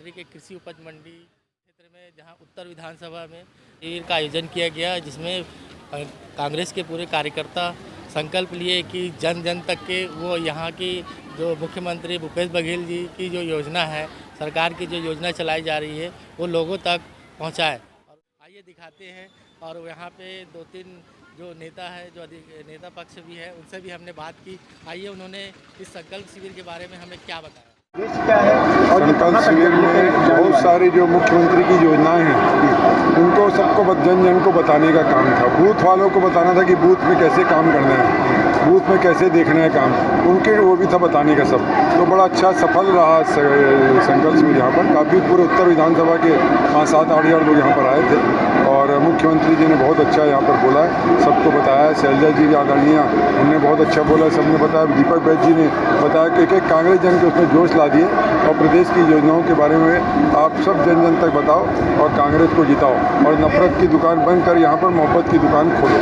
मुख्यमंत्री के कृषि उपज मंडी क्षेत्र में जहां उत्तर विधानसभा में शिविर का आयोजन किया गया, जिसमें कांग्रेस के पूरे कार्यकर्ता संकल्प लिए कि जन जन तक के वो यहाँ की जो मुख्यमंत्री भूपेश बघेल जी की जो योजना है, सरकार की जो योजना चलाई जा रही है, वो लोगों तक पहुँचाए। और आइए दिखाते हैं। और यहाँ पे 2-3 जो नेता है, जो नेता पक्ष भी है, उनसे भी हमने बात की। आइए उन्होंने इस संकल्प शिविर के बारे में हमें क्या बताया। क्या है संकल्प शिविर में बहुत सारी जो मुख्यमंत्री की योजनाएं हैं उनको सबको जन जन को बताने का काम था। बूथ वालों को बताना था कि बूथ में कैसे काम करना है, बूथ में कैसे देखना है काम, उनके वो भी था बताने का सब। तो बड़ा अच्छा सफल रहा संकल्प शिविर। यहाँ पर काफ़ी पूरे उत्तर विधानसभा के 5-7-8 लोग यहाँ पर आए थे और मुख्यमंत्री जी ने बहुत अच्छा यहाँ पर बोला है, सबको बताया। शैलजा जी आदरणीय उन्होंने बहुत अच्छा बोला, सबने बताया। दीपक बैद जी ने बताया कि एक कांग्रेस जन के उसमें जोश ला दिए और प्रदेश की योजनाओं के बारे में आप सब जन जन तक बताओ और कांग्रेस को जिताओ और नफरत की दुकान बंद कर यहाँ पर मोहब्बत की दुकान खोलो।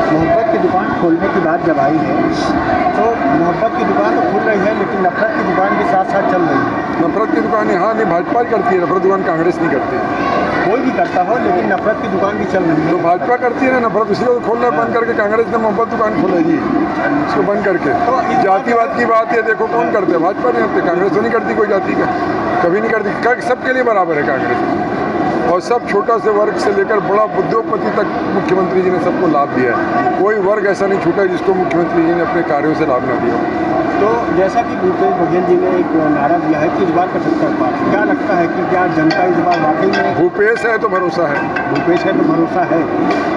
मोहब्बत की दुकान खोलने की बात जब आई है तो मोहब्बत की दुकान तो खुल रही है, लेकिन नफरत की दुकान के साथ साथ चल रही है। नफरत की दुकान यहाँ नहीं भाजपा करती है, नफरत दुकान कांग्रेस नहीं करती। कोई भी करता हो, लेकिन नफरत की दुकान भी चल रही है। तो भाजपा करती है ना नफरत, इसी को खोलना बंद करके कांग्रेस ने मोहब्बत दुकान खोलेगी इसको बंद करके। तो जातिवाद की बात है, देखो कौन करते हैं, भाजपा नहीं करते, कांग्रेस तो नहीं करती कोई जाति का, कभी नहीं करती। सबके लिए बराबर है कांग्रेस और सब छोटा से वर्ग से लेकर बड़ा उद्योगपति तक मुख्यमंत्री जी ने सबको लाभ दिया है। कोई वर्ग ऐसा नहीं छूटा जिसको मुख्यमंत्री जी ने अपने कार्यों से लाभ न दिया। तो जैसा कि भूपेश बघेल जी ने एक नारा दिया है कि इस बार 75 पार, क्या लगता है कि क्या जनता इस बार वाकई में भूपेश है तो भरोसा है, भूपेश है तो भरोसा है।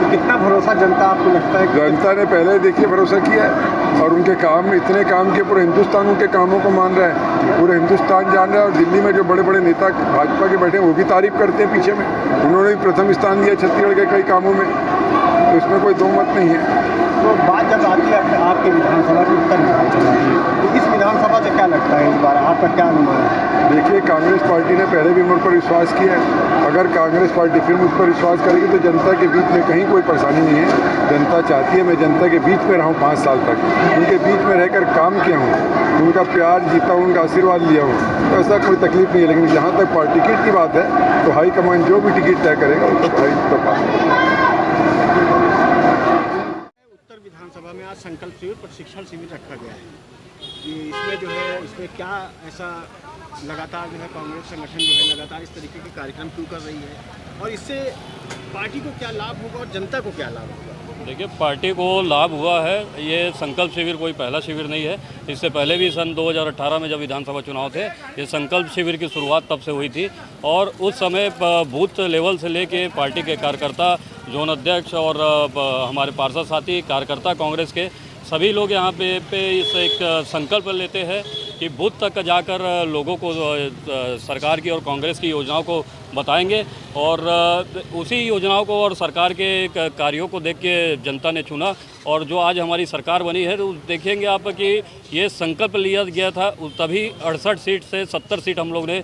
तो कितना भरोसा जनता आपको लगता है? जनता ने पहले देखिए भरोसा किया है और उनके काम, इतने काम के पूरे हिंदुस्तान उनके कामों को मान रहा है, पूरे हिंदुस्तान जान रहा है। और दिल्ली में जो बड़े बड़े नेता भाजपा के बैठे हैं वो भी तारीफ करते हैं पीछे में, उन्होंने भी प्रथम स्थान दिया छत्तीसगढ़ के कई कामों में, तो इसमें कोई दो मत नहीं है। तो बात जब आती है आपके विधानसभा की, उत्तर विधानसभा की, तो इस विधानसभा से क्या लगता है इस बार आपका क्या अनुमान है? देखिए कांग्रेस पार्टी ने पहले भी मुझ पर विश्वास किया है, अगर कांग्रेस पार्टी फिर मुझ पर विश्वास करेगी तो जनता के बीच में कहीं कोई परेशानी नहीं है। जनता चाहती है मैं जनता के बीच में रहूं 5 साल तक, उनके बीच में रहकर काम किया हूँ, उनका प्यार जीता हूँ, उनका आशीर्वाद लिया हूँ, तो ऐसा कोई तकलीफ नहीं है। लेकिन जहाँ तक टिकट की बात है तो हाईकमान जो भी टिकट तय करेगा वो तो भाई तो पास। विधानसभा में आज संकल्प शिविर प्रशिक्षण शिविर रखा गया है कि इसमें जो है इसमें क्या ऐसा लगातार जो है कांग्रेस संगठन जो है लगातार इस तरीके के कार्यक्रम क्यों कर रही है और इससे पार्टी को क्या लाभ होगा और जनता को क्या लाभ होगा? देखिए पार्टी को लाभ हुआ है, ये संकल्प शिविर कोई पहला शिविर नहीं है। इससे पहले भी सन 2018 में जब विधानसभा चुनाव थे, ये संकल्प शिविर की शुरुआत तब से हुई थी और उस समय बूथ लेवल से लेके पार्टी के कार्यकर्ता, जोन अध्यक्ष और हमारे पार्षद साथी कार्यकर्ता कांग्रेस के सभी लोग यहाँ पे इस एक संकल्प लेते हैं कि बूथ तक जाकर लोगों को सरकार की और कांग्रेस की योजनाओं को बताएंगे और उसी योजनाओं को और सरकार के कार्यों को देख के जनता ने चुना और जो आज हमारी सरकार बनी है तो देखेंगे आप कि ये संकल्प लिया गया था तभी 68 सीट से 70 सीट हम लोग ने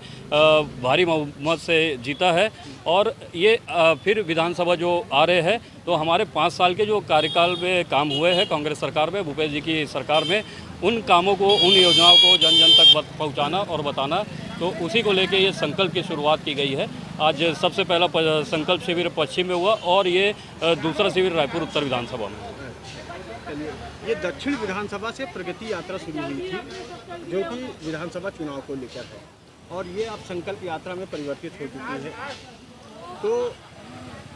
भारी बहुमत से जीता है और ये फिर विधानसभा जो आ रहे हैं तो हमारे 5 साल के जो कार्यकाल में काम हुए हैं कांग्रेस सरकार में, भूपेश जी की सरकार में, उन कामों को, उन योजनाओं को जन जन तक पहुंचाना और बताना, तो उसी को लेके ये संकल्प की शुरुआत की गई है। आज सबसे पहला संकल्प शिविर पश्चिम में हुआ और ये दूसरा शिविर रायपुर उत्तर विधानसभा में। ये दक्षिण विधानसभा से प्रगति यात्रा शुरू हुई थी जो कि विधानसभा चुनाव को लेकर है और ये अब संकल्प यात्रा में परिवर्तित हो चुकी है। तो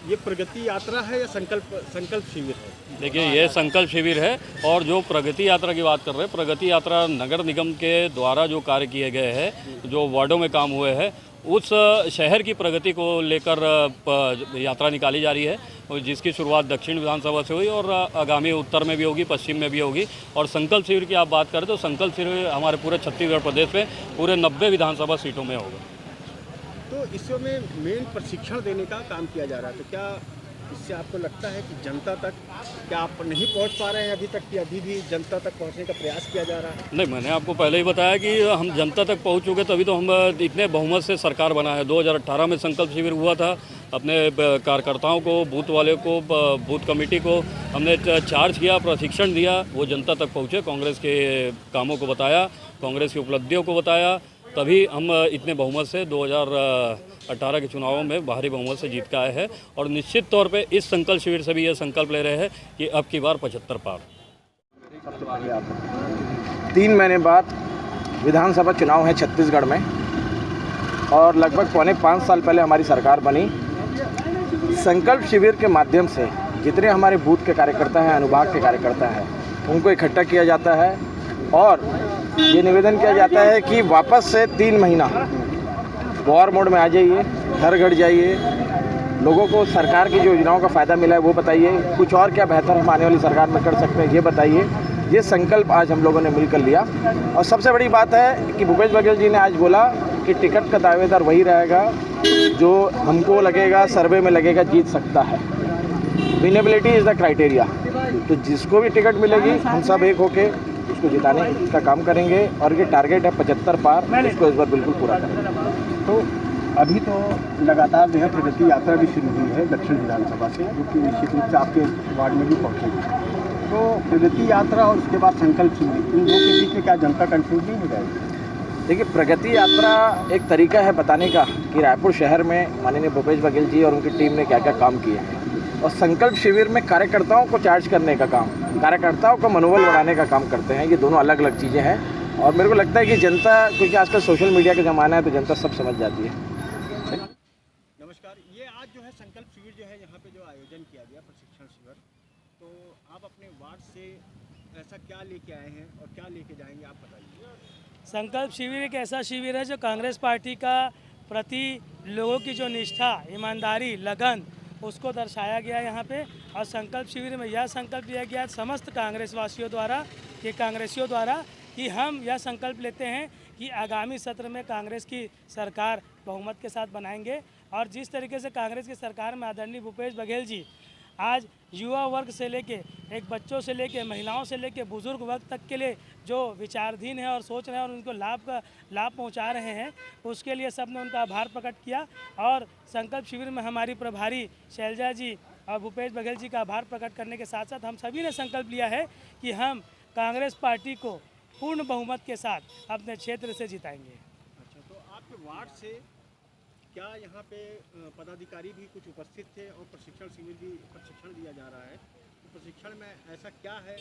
ये प्रगति यात्रा है या संकल्प शिविर है? देखिए ये संकल्प शिविर है और जो प्रगति यात्रा की बात कर रहे हैं, प्रगति यात्रा नगर निगम के द्वारा जो कार्य किए गए हैं, जो वार्डों में काम हुए हैं, उस शहर की प्रगति को लेकर यात्रा निकाली जा रही है और जिसकी शुरुआत दक्षिण विधानसभा से हुई और आगामी उत्तर में भी होगी, पश्चिम में भी होगी। और संकल्प शिविर की आप बात करें तो संकल्प शिविर हमारे पूरे छत्तीसगढ़ प्रदेश में पूरे 90 विधानसभा सीटों में होगा। तो इसमें मेन प्रशिक्षण देने का काम किया जा रहा है, तो क्या इससे आपको लगता है कि जनता तक क्या आप नहीं पहुंच पा रहे हैं अभी तक, कि अभी भी जनता तक पहुंचने का प्रयास किया जा रहा है? नहीं, मैंने आपको पहले ही बताया कि हम जनता तक पहुंच चुके, तभी तो हम इतने बहुमत से सरकार बना है। 2018 में संकल्प शिविर हुआ था, अपने कार्यकर्ताओं को, बूथ वाले को, बूथ कमेटी को हमने चार्ज किया, प्रशिक्षण दिया, वो जनता तक पहुँचे, कांग्रेस के कामों को बताया, कांग्रेस की उपलब्धियों को बताया तभी हम इतने बहुमत से 2018 के चुनावों में भारी बहुमत से जीत के आए हैं। और निश्चित तौर पे इस संकल्प शिविर से भी यह संकल्प ले रहे हैं कि अब की बार 75 पार। 3 महीने बाद विधानसभा चुनाव है छत्तीसगढ़ में और लगभग 4.5 साल पहले हमारी सरकार बनी। संकल्प शिविर के माध्यम से जितने हमारे बूथ के कार्यकर्ता हैं, अनुभाग के कार्यकर्ता हैं, उनको इकट्ठा किया जाता है और ये निवेदन किया जाता है कि वापस से 3 महीना वॉर मोड में आ जाइए, घर घर जाइए, लोगों को सरकार की जो योजनाओं का फ़ायदा मिला है वो बताइए, कुछ और क्या बेहतर हम आने वाली सरकार में कर सकते हैं ये बताइए। ये संकल्प आज हम लोगों ने मिलकर लिया और सबसे बड़ी बात है कि भूपेश बघेल जी ने आज बोला कि टिकट का दावेदार वही रहेगा जो हमको लगेगा, सर्वे में लगेगा जीत सकता है। Winnability is the criteria. तो जिसको भी टिकट मिलेगी हम सब एक होके उसको जिताने का काम करेंगे और ये टारगेट है 75 पार, उसको इस बार बिल्कुल पूरा करेंगे। तो अभी तो लगातार जो है प्रगति यात्रा भी शुरू हुई है दक्षिण विधानसभा से, जो कि निश्चित रूप से आपके वार्ड में भी पहुँचेगी। तो प्रगति यात्रा और उसके बाद संकल्प शिविर, इन दो के बीच में क्या जनता कंफ्यूज नहीं हो जाएगी? देखिए, प्रगति यात्रा एक तरीका है बताने का कि रायपुर शहर में माननीय भूपेश बघेल जी और उनकी टीम ने क्या क्या काम किए हैं, और संकल्प शिविर में कार्यकर्ताओं को चार्ज करने का काम, कार्यकर्ताओं का मनोबल बढ़ाने का काम करते हैं। ये दोनों अलग अलग चीज़ें हैं और मेरे को लगता है कि जनता, क्योंकि आजकल सोशल मीडिया का ज़माना है तो जनता सब समझ जाती है। नमस्कार, ये आज जो है संकल्प शिविर जो है यहाँ पे जो आयोजन किया गया प्रशिक्षण शिविर, तो आप अपने वार्ड से ऐसा क्या लेके आए हैं और क्या लेके जाएंगे, आप बताइए। संकल्प शिविर एक ऐसा शिविर है जो कांग्रेस पार्टी का प्रति लोगों की जो निष्ठा, ईमानदारी, लगन, उसको दर्शाया गया यहाँ पे। और संकल्प शिविर में यह संकल्प लिया गया समस्त कांग्रेस वासियों द्वारा, कांग्रेसियों द्वारा, कि हम यह संकल्प लेते हैं कि आगामी सत्र में कांग्रेस की सरकार बहुमत के साथ बनाएंगे। और जिस तरीके से कांग्रेस की सरकार में आदरणीय भूपेश बघेल जी आज युवा वर्ग से लेके, एक बच्चों से लेके, महिलाओं से लेके बुजुर्ग वर्ग तक के लिए जो विचारधीन है और सोच रहे हैं और उनको लाभ पहुंचा रहे हैं, उसके लिए सबने उनका आभार प्रकट किया। और संकल्प शिविर में हमारी प्रभारी शैलजा जी और भूपेश बघेल जी का आभार प्रकट करने के साथ साथ हम सभी ने संकल्प लिया है कि हम कांग्रेस पार्टी को पूर्ण बहुमत के साथ अपने क्षेत्र से जिताएंगे। अच्छा, तो आपके वार्ड से क्या यहाँ पे पदाधिकारी भी कुछ उपस्थित थे और प्रशिक्षण दिया जा रहा है, तो प्रशिक्षण में ऐसा क्या है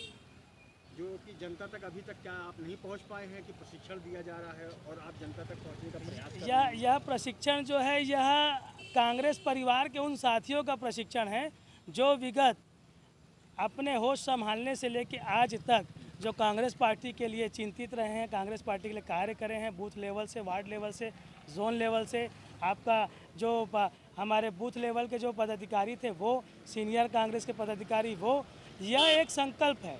जो कि जनता तक अभी तक क्या आप नहीं पहुँच पाए हैं कि प्रशिक्षण दिया जा रहा है और आप जनता तक पहुँचने का प्रयास कर रहे हैं? यह प्रशिक्षण जो है यह कांग्रेस परिवार के उन साथियों का प्रशिक्षण है जो विगत अपने होश संभालने से लेकर आज तक जो कांग्रेस पार्टी के लिए चिंतित रहे हैं, कांग्रेस पार्टी के लिए कार्य करे हैं, बूथ लेवल से, वार्ड लेवल से, जोन लेवल से। आपका जो हमारे बूथ लेवल के जो पदाधिकारी थे वो, सीनियर कांग्रेस के पदाधिकारी वो, यह एक संकल्प है,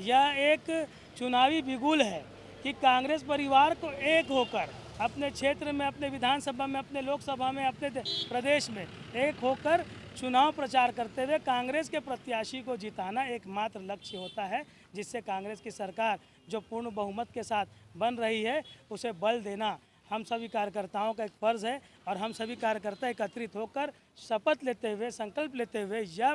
यह एक चुनावी बिगुल है कि कांग्रेस परिवार को एक होकर अपने क्षेत्र में, अपने विधानसभा में, अपने लोकसभा में, अपने प्रदेश में एक होकर चुनाव प्रचार करते हुए कांग्रेस के प्रत्याशी को जिताना एकमात्र लक्ष्य होता है, जिससे कांग्रेस की सरकार जो पूर्ण बहुमत के साथ बन रही है उसे बल देना हम सभी कार्यकर्ताओं का एक फ़र्ज़ है। और हम सभी कार्यकर्ता एकत्रित होकर शपथ लेते हुए, संकल्प लेते हुए यह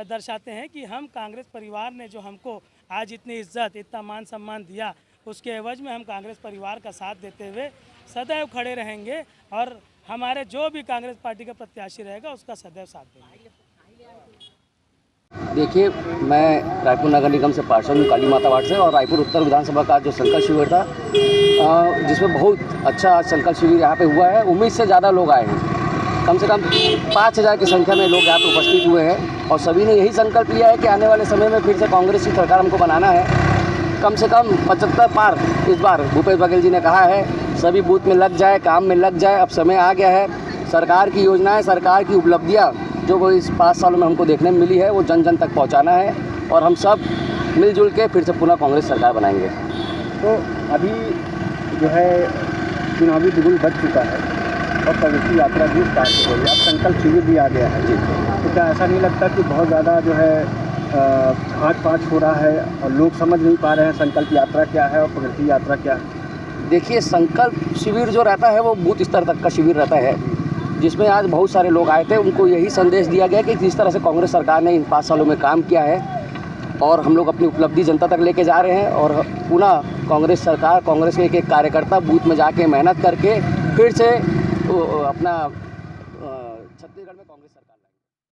दर्शाते हैं कि हम कांग्रेस परिवार ने जो हमको आज इतनी इज्जत, इतना मान सम्मान दिया, उसके एवज में हम कांग्रेस परिवार का साथ देते हुए सदैव खड़े रहेंगे और हमारे जो भी कांग्रेस पार्टी का प्रत्याशी रहेगा उसका सदैव साथ देंगे। देखिए, मैं रायपुर नगर निगम से पार्षद हूँ, काली माता वार्ड से, और रायपुर उत्तर विधानसभा का जो संकल्प शिविर था जिसमें बहुत अच्छा संकल्प शिविर यहाँ पे हुआ है। उम्मीद से ज़्यादा लोग आए हैं, कम से कम 5000 की संख्या में लोग यहाँ पे उपस्थित हुए हैं और सभी ने यही संकल्प लिया है कि आने वाले समय में फिर से कांग्रेस की सरकार हमको बनाना है। कम से कम 75 पार इस बार भूपेश बघेल जी ने कहा है, सभी बूथ में लग जाए, काम में लग जाए। अब समय आ गया है, सरकार की योजनाएं, सरकार की उपलब्धियां जो वो इस 5 सालों में हमको देखने में मिली है वो जन जन तक पहुंचाना है और हम सब मिलजुल के फिर से पुनः कांग्रेस सरकार बनाएंगे। तो अभी जो है चुनावी बिगुल बच चुका है और प्रगति यात्रा भी स्टार्ट हो गई है, अब संकल्प शिविर भी आ गया है जी। तो क्या ऐसा नहीं लगता कि बहुत ज़्यादा जो है आज हो रहा है और लोग समझ नहीं पा रहे हैं संकल्प यात्रा क्या है और प्रगति यात्रा क्या है? देखिए, संकल्प शिविर जो रहता है वो बूथ स्तर तक का शिविर रहता है, जिसमें आज बहुत सारे लोग आए थे। उनको यही संदेश दिया गया कि जिस तरह से कांग्रेस सरकार ने इन 5 सालों में काम किया है और हम लोग अपनी उपलब्धि जनता तक लेके जा रहे हैं और पुनः कांग्रेस सरकार, कांग्रेस के एक कार्यकर्ता बूथ में जाके मेहनत करके फिर से अपना छत्तीसगढ़ में कांग्रेस